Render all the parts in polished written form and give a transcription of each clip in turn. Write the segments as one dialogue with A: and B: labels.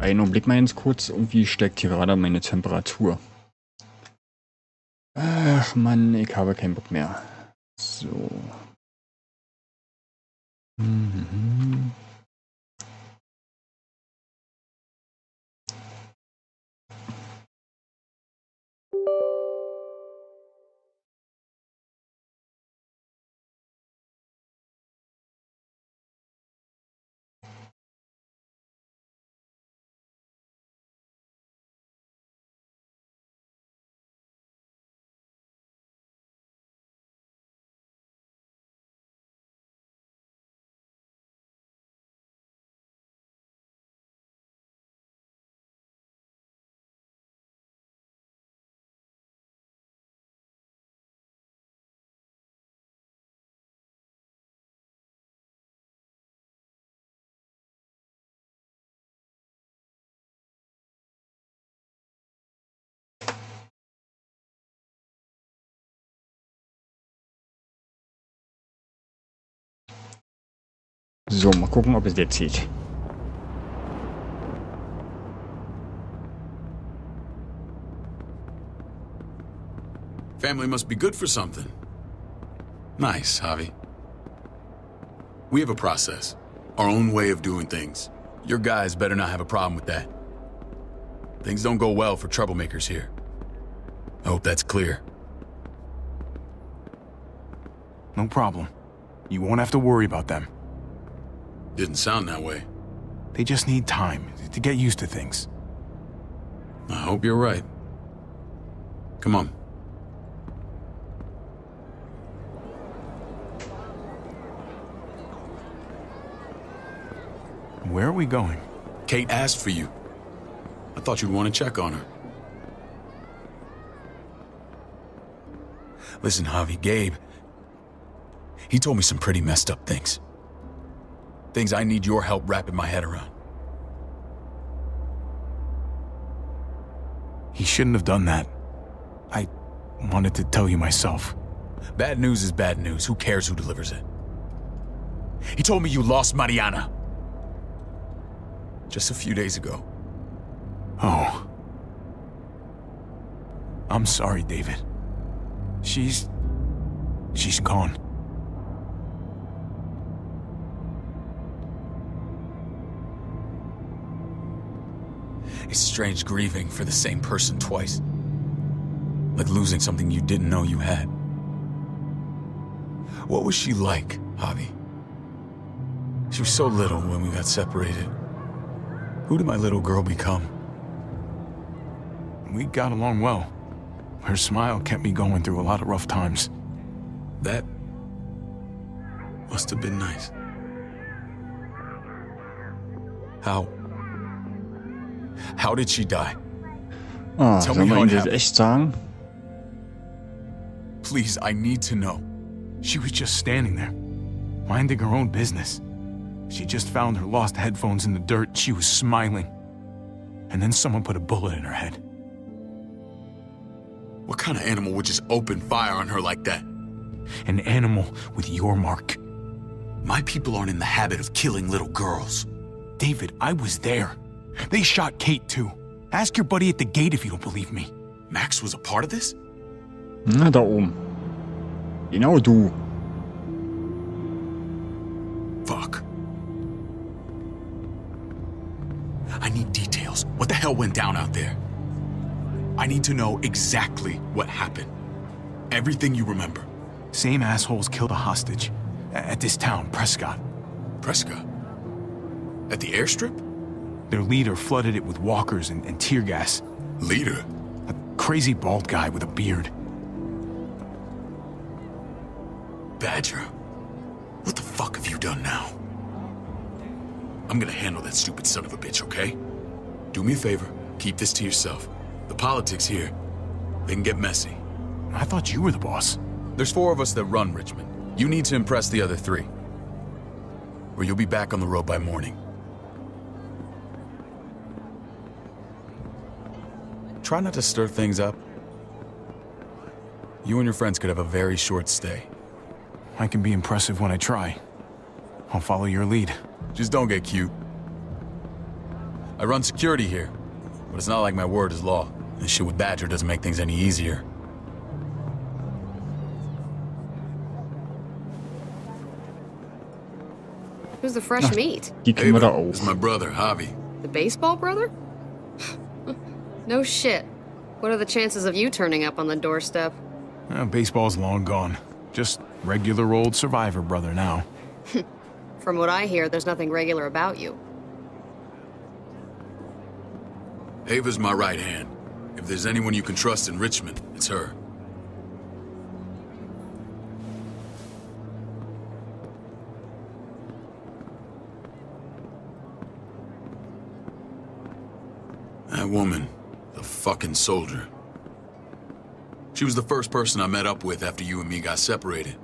A: Einen Augenblick mal ganz kurz. Irgendwie steigt hier gerade meine Temperatur. Ach Mann, ich habe keinen Bock mehr. So. Mhm. So, mal gucken, ob es jetzt zieht.
B: Family must be good for something. Nice, Javi. We have a process, our own way of doing things. Your guys better not have a problem with that. Things don't go well for troublemakers here. I hope that's clear.
C: No problem. You won't have to worry about them.
B: Didn't sound that way.
C: They just need time to get used to things.
B: I hope you're right. Come on.
C: Where are we going?
B: Kate asked for you. I thought you'd want to check on her. Listen, Javi, Gabe, he told me some pretty messed up things. Things I need your help wrapping my head around.
C: He shouldn't have done that. I wanted to tell you myself.
B: Bad news is bad news. Who cares who delivers it? He told me you lost Mariana. Just a few days ago.
C: Oh. I'm sorry, David. She's gone.
B: It's strange grieving for the same person twice. Like losing something you didn't know you had. What was she like, Javi? She was so little when we got separated. Who did my little girl become?
C: We got along well. Her smile kept me going through a lot of rough times.
B: That must have been nice. How did she die?
A: Ah,
B: Tell
A: sollen
B: me
A: wir
B: how
A: ihm
B: it
A: das
B: happened.
A: echt sagen?
B: Please, I need to know.
C: She was just standing there, minding her own business. She just found her lost headphones in the dirt. She was smiling. And then someone put a bullet in her head.
B: What kind of animal would just open fire on her like that?
C: An animal with your mark.
B: My people aren't in the habit of killing little girls.
C: David, I was there. They shot Kate too. Ask your buddy at the gate if you don't believe me.
B: Max was a part of this?
A: Na, da oben. Genau du.
B: Fuck. I need details. What the hell went down out there? I need to know exactly what happened. Everything you remember.
C: Same assholes killed a hostage. At this town, Prescott.
B: Prescott? At the airstrip?
C: Their leader flooded it with walkers and tear gas.
B: Leader?
C: A crazy bald guy with a beard.
B: Badger? What the fuck have you done now? I'm gonna handle that stupid son of a bitch, okay? Do me a favor, keep this to yourself. The politics here, they can get messy.
C: I thought you were the boss.
B: There's 4 of us that run Richmond. You need to impress the other 3. Or you'll be back on the road by morning. Try not to stir things up. You and your friends could have a very short stay.
C: I can be impressive when I try. I'll follow your lead.
B: Just don't get cute. I I run security here, but it's not like my word is law. This shit with Badger doesn't make things any easier.
D: Who's the fresh meat?
A: Kicken we
B: Ava,
A: dat
B: this is
A: oog.
B: my brother, Javi.
D: The baseball brother? No shit. What are the chances of you turning up on the doorstep?
C: Baseball's long gone. Just regular old survivor brother now.
D: From what I hear, there's nothing regular about you.
B: Ava's my right hand. If there's anyone you can trust in Richmond, it's her. That woman, the fucking soldier. She was the first person I met up with after you and me got separated.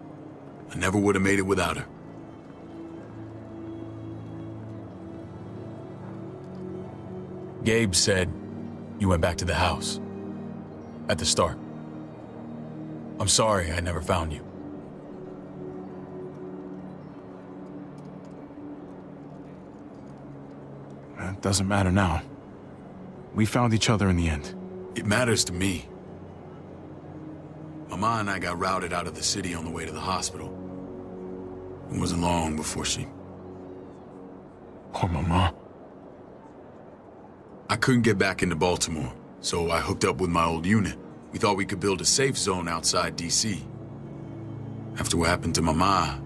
B: I never would have made it without her. Gabe said you went back to the house. At the start. I'm sorry I never found you.
C: It doesn't matter now. We found each other in the end.
B: It matters to me. Mama and I got routed out of the city on the way to the hospital. It wasn't long before she...
C: Poor Mama.
B: I couldn't get back into Baltimore, so I hooked up with my old unit. We thought we could build a safe zone outside D.C. After what happened to Mama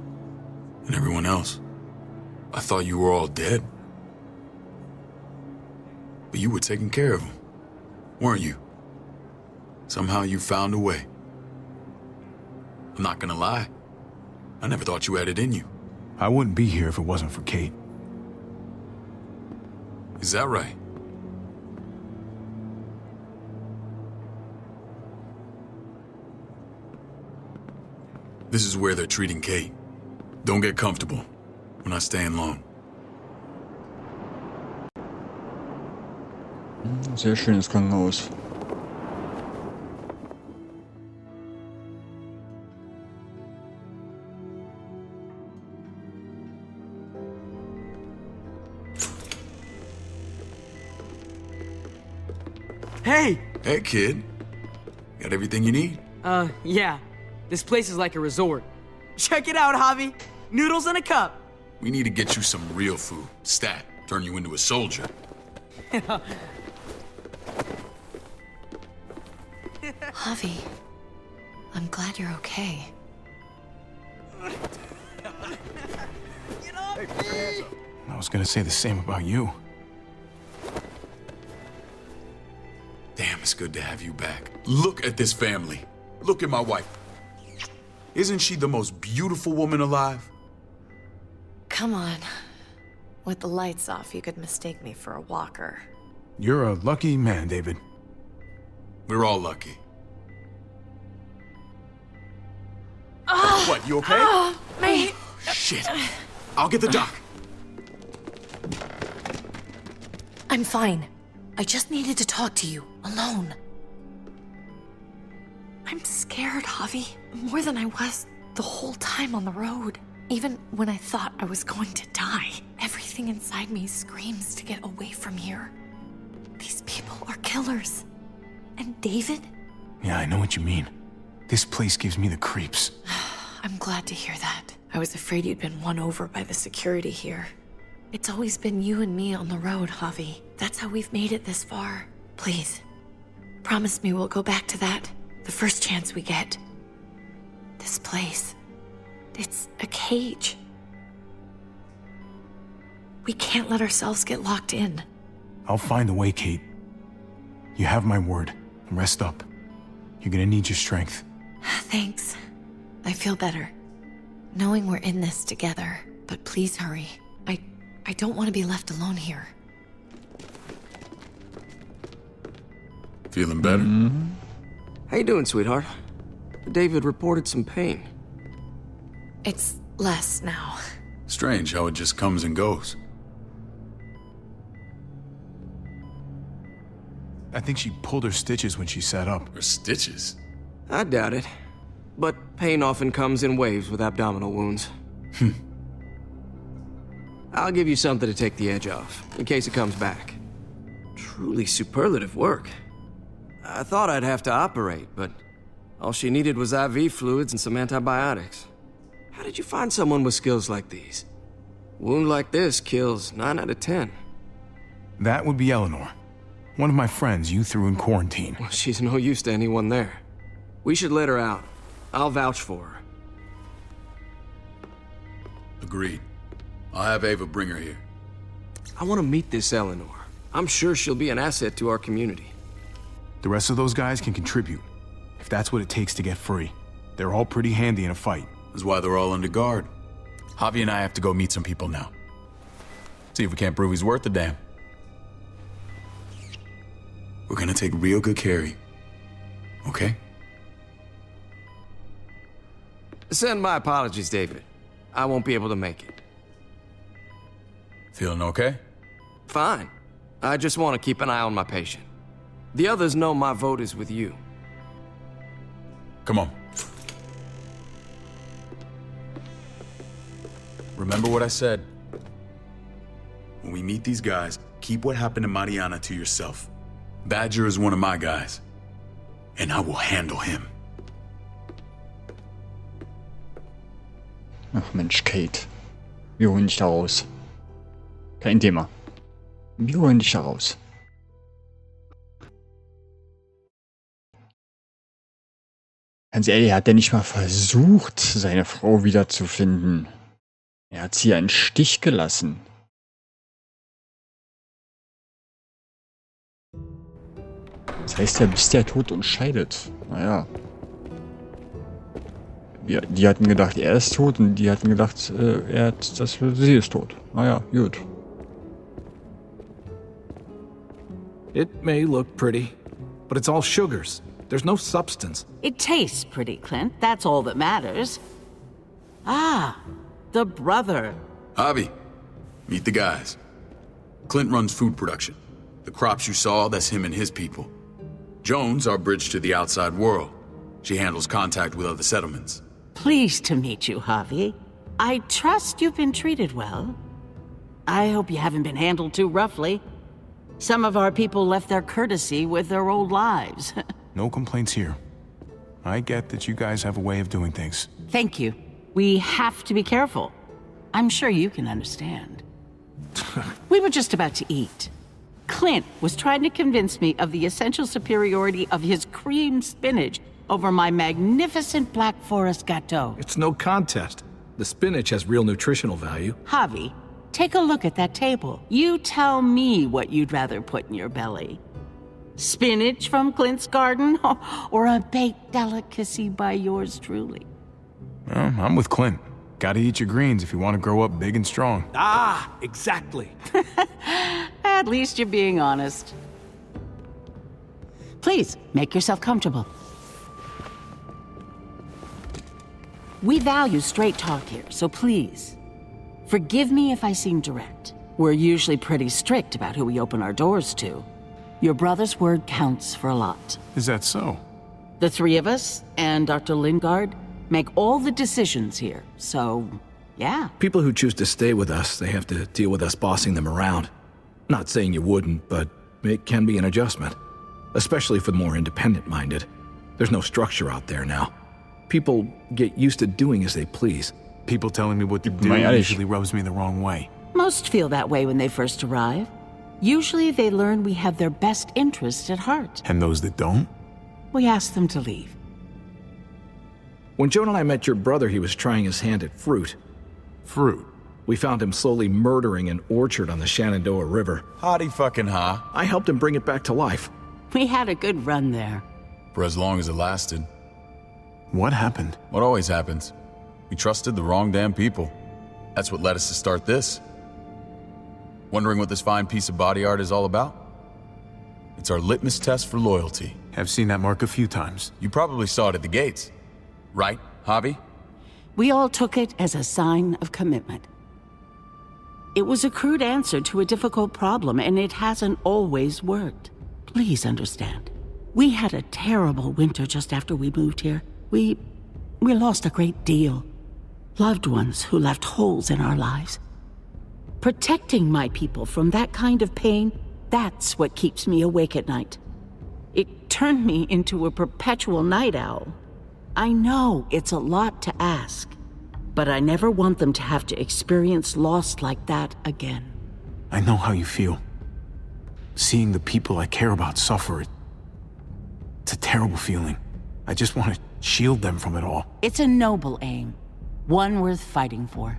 B: and everyone else, I thought you were all dead. But you were taking care of them, weren't you? Somehow you found a way. I'm not gonna lie. I never thought you had it in you.
C: I wouldn't be here if it wasn't for Kate.
B: Is that right? This is where they're treating Kate. Don't get comfortable. We're not staying long.
A: Sehr schönes Krankenhaus.
E: Hey!
B: Hey, kid. Got everything you need?
E: Yeah. This place is like a resort. Check it out, Javi. Noodles in a cup.
B: We need to get you some real food. Stat. Turn you into a soldier.
F: Javi, I'm glad you're okay.
C: I was gonna say the same about you.
B: Damn, it's good to have you back. Look at this family. Look at my wife. Isn't she the most beautiful woman alive?
F: Come on. With the lights off, you could mistake me for a walker.
C: You're a lucky man, David.
B: We're all lucky. What, you okay?
F: My...
B: Shit. I'll get the doc.
F: I'm fine. I just needed to talk to you, alone. I'm scared, Javi. More than I was the whole time on the road. Even when I thought I was going to die, everything inside me screams to get away from here. These people are killers. And David?
C: Yeah, I know what you mean. This place gives me the creeps.
F: I'm glad to hear that. I was afraid you'd been won over by the security here. It's always been you and me on the road, Javi. That's how we've made it this far. Please, promise me we'll go back to that the first chance we get. This place, it's a cage. We can't let ourselves get locked in.
C: I'll find a way, Kate. You have my word. Rest up. You're gonna need your strength.
F: Thanks. I feel better. Knowing we're in this together. But please hurry. I don't want to be left alone here.
B: Feeling better?
G: How you doing, sweetheart? David reported some pain.
F: It's less now.
B: Strange how it just comes and goes.
C: I think she pulled her stitches when she sat up.
B: Or stitches.
G: I doubt it. But pain often comes in waves with abdominal wounds. I'll give you something to take the edge off, in case it comes back. Truly superlative work. I thought I'd have to operate, but all she needed was IV fluids and some antibiotics. How did you find someone with skills like these? Wound like this kills 9 out of 10.
C: That would be Eleanor. One of my friends you threw in quarantine.
G: Well, she's no use to anyone there. We should let her out. I'll vouch for her.
B: Agreed. I'll have Ava bring her here.
G: I want to meet this Eleanor. I'm sure she'll be an asset to our community.
C: The rest of those guys can contribute, if that's what it takes to get free. They're all pretty handy in a fight.
B: That's why they're all under guard. Javi and I have to go meet some people now. See if we can't prove he's worth a damn. We're gonna take real good care of you. Okay?
G: Send my apologies, David. I won't be able to make it.
B: Feeling okay?
G: Fine. I just want to keep an eye on my patient. The others know my vote is with you.
B: Come on. Remember what I said. When we meet these guys, keep what happened to Mariana to yourself. Badger is one of my guys, and I will handle him.
A: Ach Mensch, Kate. Wir holen dich da raus. Kein Thema. Wir holen dich da raus. Ganz ehrlich, hat er nicht mal versucht, seine Frau wiederzufinden. Er hat sie einen Stich gelassen. Das heißt ja, bis der Tod uns scheidet. Naja. Die hatten gedacht, er ist tot und die hatten gedacht, sie ist tot. Naja, gut.
H: It may look pretty, but it's all sugars. There's no substance.
I: It tastes pretty, Clint. That's all that matters. Ah, the brother.
B: Javi, meet the guys. Clint runs food production. The crops you saw, that's him and his people. Jones, our bridge to the outside world. She handles contact with other settlements.
I: Pleased to meet you, Javi. I trust you've been treated well. I hope you haven't been handled too roughly. Some of our people left their courtesy with their old lives.
C: No complaints here. I get that you guys have a way of doing things.
I: Thank you. We have to be careful. I'm sure you can understand. We were just about to eat. Clint was trying to convince me of the essential superiority of his cream spinach over my magnificent Black Forest gâteau.
H: It's no contest. The spinach has real nutritional value.
I: Javi, take a look at that table. You tell me what you'd rather put in your belly. Spinach from Clint's garden, or a baked delicacy by yours truly?
C: Well, I'm with Clint. Gotta eat your greens if you want to grow up big and strong.
H: Ah, exactly.
I: At least you're being honest. Please, make yourself comfortable. We value straight talk here, so please, forgive me if I seem direct. We're usually pretty strict about who we open our doors to. Your brother's word counts for a lot.
C: Is that so?
I: The three of us and Dr. Lingard make all the decisions here, so yeah.
H: People who choose to stay with us, they have to deal with us bossing them around. Not saying you wouldn't, but it can be an adjustment. Especially for the more independent-minded. There's no structure out there now. People get used to doing as they please.
C: People telling me what to do usually rubs me the wrong way.
I: Most feel that way when they first arrive. Usually they learn we have their best interests at heart.
C: And those that don't?
I: We ask them to leave.
H: When Joan and I met your brother, he was trying his hand at fruit.
C: Fruit?
H: We found him slowly murdering an orchard on the Shenandoah River.
B: Howdy fucking ha.
H: I helped him bring it back to life.
I: We had a good run there.
B: For as long as it lasted.
C: What happened?
B: What always happens. We trusted the wrong damn people. That's what led us to start this. Wondering what this fine piece of body art is all about? It's our litmus test for loyalty.
C: Have seen that mark a few times.
B: You probably saw it at the gates. Right, Javi?
I: We all took it as a sign of commitment. It was a crude answer to a difficult problem, and it hasn't always worked. Please understand. We had a terrible winter just after we moved here. We lost a great deal. Loved ones who left holes in our lives. Protecting my people from that kind of pain, that's what keeps me awake at night. It turned me into a perpetual night owl. I know it's a lot to ask, but I never want them to have to experience loss like that again.
C: I know how you feel. Seeing the people I care about suffer, it's a terrible feeling. I just want to shield them from it all.
I: It's a noble aim, one worth fighting for.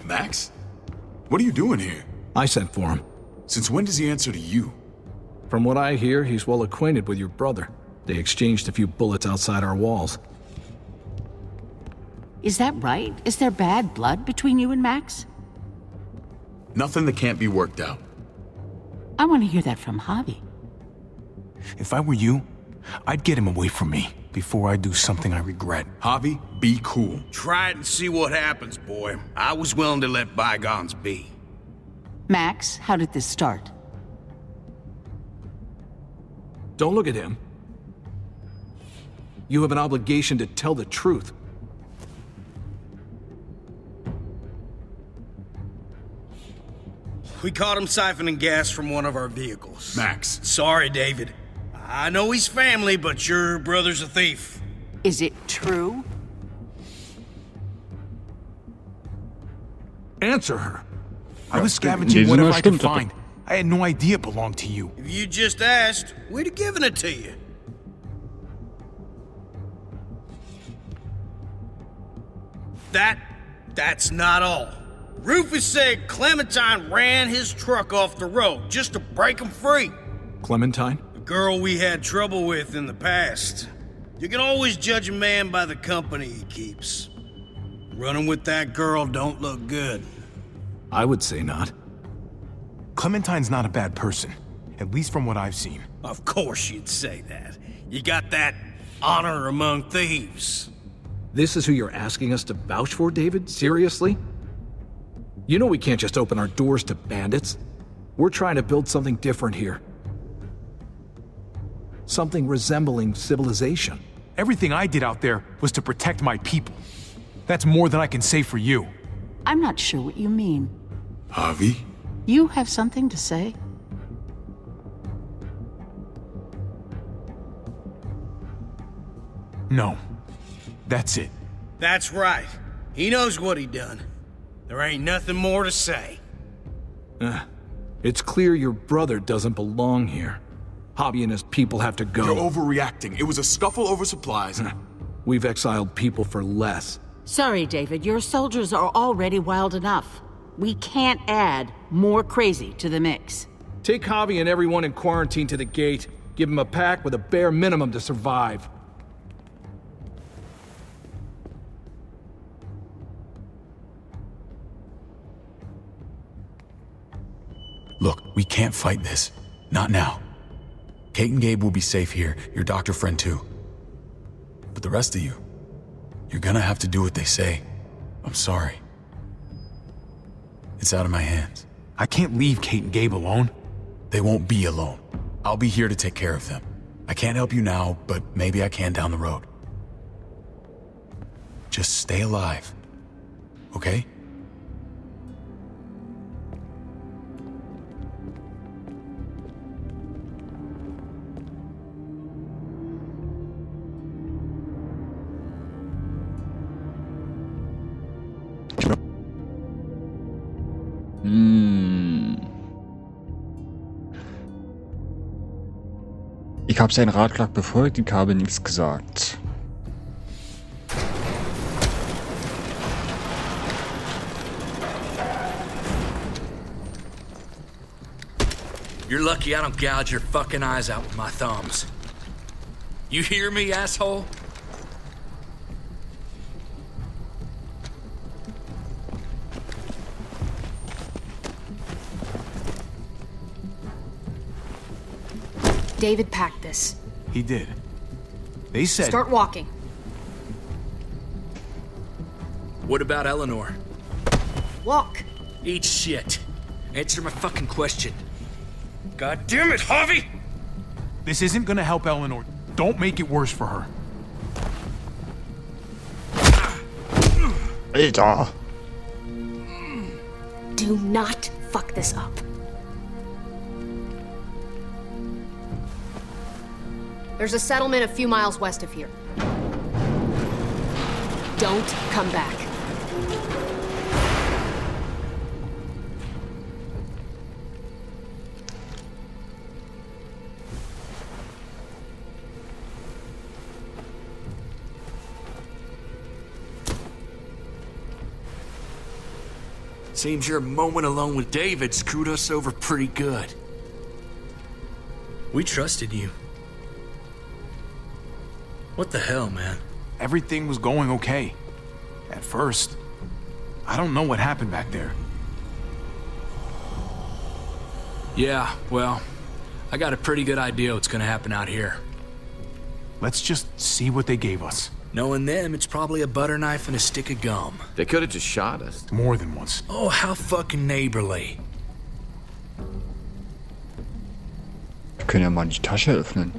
B: Max? What are you doing here?
H: I sent for him.
B: Since when does he answer to you?
H: From what I hear, he's well acquainted with your brother. They exchanged a few bullets outside our walls.
I: Is that right? Is there bad blood between you and Max?
B: Nothing that can't be worked out.
I: I want to hear that from Javi.
C: If I were you, I'd get him away from me before I do something I regret.
B: Javi, be cool.
J: Try it and see what happens, boy. I was willing to let bygones be.
I: Max, how did this start?
H: Don't look at him. You have an obligation to tell the truth.
J: We caught him siphoning gas from one of our vehicles.
B: Max.
J: Sorry, David. I know he's family, but your brother's a thief.
I: Is it true?
H: Answer her.
C: I was scavenging whatever I could find. I had no idea it belonged to you.
J: If you just asked, we'd have given it to you. That's not all. Rufus said Clementine ran his truck off the road just to break him free.
H: Clementine?
J: A girl we had trouble with in the past. You can always judge a man by the company he keeps. Running with that girl don't look good.
H: I would say not.
C: Clementine's not a bad person, at least from what I've seen.
J: Of course you'd say that. You got that honor among thieves.
H: This is who you're asking us to vouch for, David? Seriously? You know we can't just open our doors to bandits. We're trying to build something different here. Something resembling civilization.
C: Everything I did out there was to protect my people. That's more than I can say for you.
I: I'm not sure what you mean.
B: Javi?
I: You have something to say?
C: No. That's it.
J: That's right. He knows what he done. There ain't nothing more to say.
H: It's clear your brother doesn't belong here. Javi and his people have to go.
B: You're overreacting. It was a scuffle over supplies.
H: We've exiled people for less.
I: Sorry, David, your soldiers are already wild enough. We can't add more crazy to the mix.
H: Take Javi and everyone in quarantine to the gate. Give them a pack with a bare minimum to survive.
B: Look, we can't fight this. Not now. Kate and Gabe will be safe here, your doctor friend too. But the rest of you, you're gonna have to do what they say. I'm sorry. It's out of my hands.
C: I can't leave Kate and Gabe alone.
B: They won't be alone. I'll be here to take care of them. I can't help you now, but maybe I can down the road. Just stay alive, okay?
A: Ich habe seinen Ratschlag befolgt, ich habe nichts gesagt.
K: You're lucky I don't gouge your fucking eyes out with my thumbs. You hear me, asshole?
D: David packed this.
C: He did. They said...
D: Start walking.
K: What about Eleanor?
D: Walk.
K: Eat shit. Answer my fucking question.
J: God damn it, Javi!
C: This isn't gonna help Eleanor. Don't make it worse for her.
A: Alter!
L: Do not fuck this up.
D: There's a settlement a few miles west of here. Don't come back.
K: Seems your moment alone with David screwed us over pretty good. We trusted you. What the hell, man?
C: Everything was going okay. At first. I don't know what happened back there.
K: Yeah, well, I got a pretty good idea what's gonna happen out here.
C: Let's just see what they gave us.
K: Knowing them, it's probably a butter knife and a stick of gum.
G: They could have just shot us.
C: More than once.
K: Oh, how fucking neighborly.
A: Wir können ja mal die Tasche öffnen.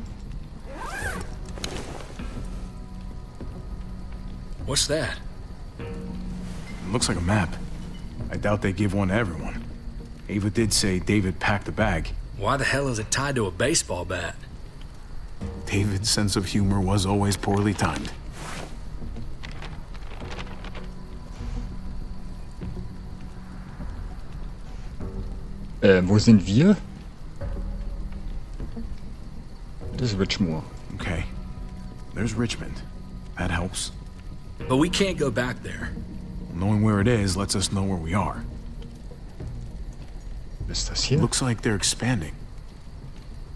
K: What's that?
C: Looks like a map. I doubt they give one to everyone. Ava did say David packed the bag.
K: Why the hell is it tied to a baseball bat?
C: David's sense of humor was always poorly timed.
A: Wo sind wir? Das ist Richmore.
C: Okay. There's Richmond. That helps.
K: But we can't go back there.
C: Knowing where it is lets us know where we are.
A: Ist das hier?
C: Looks like they're expanding.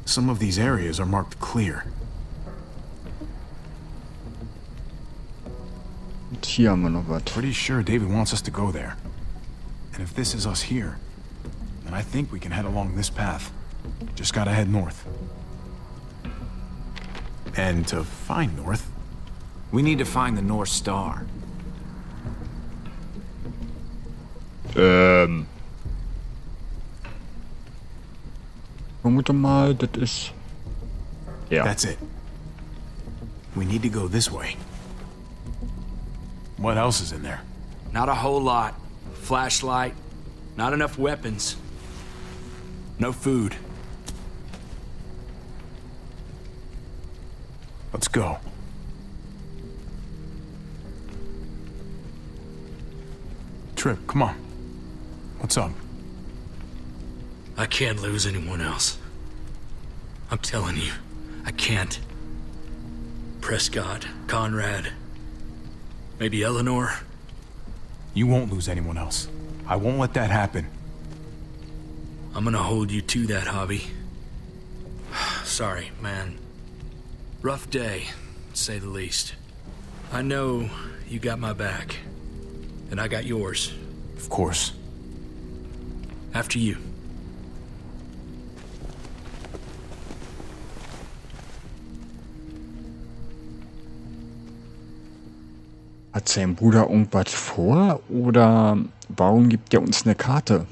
C: Some of these areas are marked clear.
A: Und hier haben wir noch was.
C: Pretty sure David wants us to go there. And if this is us here, then I think we can head along this path. Just gotta head north. And to find north,
M: we need to find the North Star.
A: Vermute mal, das ist... Ja.
C: That's it. We need to go this way. What else is in there?
K: Not a whole lot. Flashlight. Not enough weapons. No food.
C: Let's go. Trip, come on. What's up?
K: I can't lose anyone else. I'm telling you, I can't. Prescott, Conrad, maybe Eleanor.
C: You won't lose anyone else. I won't let that happen.
K: I'm gonna hold you to that, Javi. Sorry, man. Rough day, to say the least. I know you got my back, and I got yours.
C: Of course.
K: After you.
A: Hat sein Bruder irgendwas vor oder warum gibt er uns eine Karte?